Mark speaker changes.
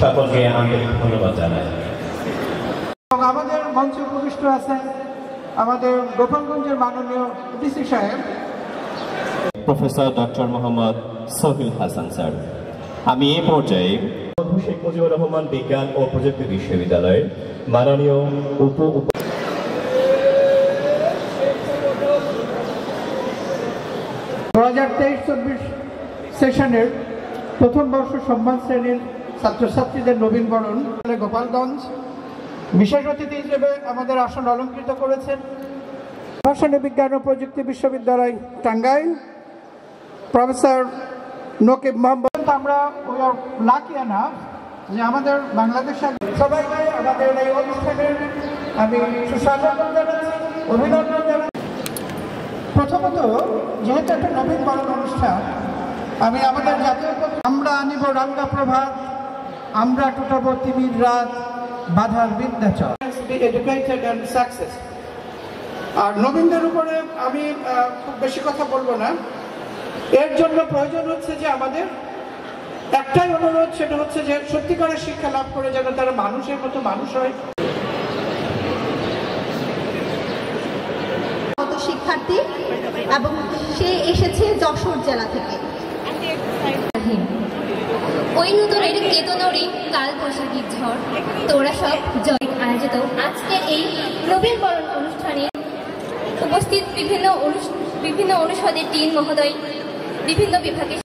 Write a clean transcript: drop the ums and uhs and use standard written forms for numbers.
Speaker 1: সকলকে আন্তরিক ধন্যবাদ জানাই।
Speaker 2: আমাদের মঞ্চে উপবিষ্ট আছেন আমাদের গোপালগঞ্জের মাননীয় ডিসি সাহেব
Speaker 1: professor doctor Mohammad Sohel Hasan sir. আমি এই পর্যায়ে শেখ মুজিবুর রহমান বিজ্ঞান ও প্রযুক্তি বিশ্ববিদ্যালয়ের মাননীয়
Speaker 2: 2023-24 সেশনের প্রথম বর্ষ সম্মান শ্রেণীর ছাত্রছাত্রীদের নবীনবরণ গোপালগঞ্জ বিশেষ অতিথি হিসেবে আমাদের আসন অলঙ্কৃত করেছেন ভাষানী বিজ্ঞান ও প্রযুক্তি বিশ্ববিদ্যালয় টাঙ্গাইল প্রফেসর নকিব মোহাম্মদ। আমরা লাকি না যে আমাদের বাংলাদেশের সবাইকে আমাদের এই অনুষ্ঠানের আমি সুস্বাগত জানাচ্ছি, অভিনন্দন জানাচ্ছি। প্রথমত যেহেতু একটা নবীনবরণ অনুষ্ঠান, আমি আমাদের জাতীয় আমরা আনিব রাঙ্গা প্রভাত, আমরা টুটাবো তিমির রাত, বাধার বিদ্যাচর, এডুকেটেড অ্যান্ড সাকসেস। আর নবীনদের উপরে আমি খুব বেশি কথা বলবো না। এর জন্য প্রয়োজন হচ্ছে যে আমাদের একটাই অনুরোধ, সেটা হচ্ছে যে সত্যিকারের শিক্ষা লাভ করে যেন তারা মানুষের মতো মানুষ হয়।
Speaker 3: শিক্ষার্থী এবং সে এসেছে যশোর জেলা থেকে।
Speaker 4: ওই নতুনের কেতনরে কাল বৈশাখীর ঝড় তোরা সব জয় আয়োজিত আজকের এই নবীনবরণ অনুষ্ঠানে উপস্থিত বিভিন্ন অনুষদের 3 মহোদয়, বিভিন্ন বিভাগের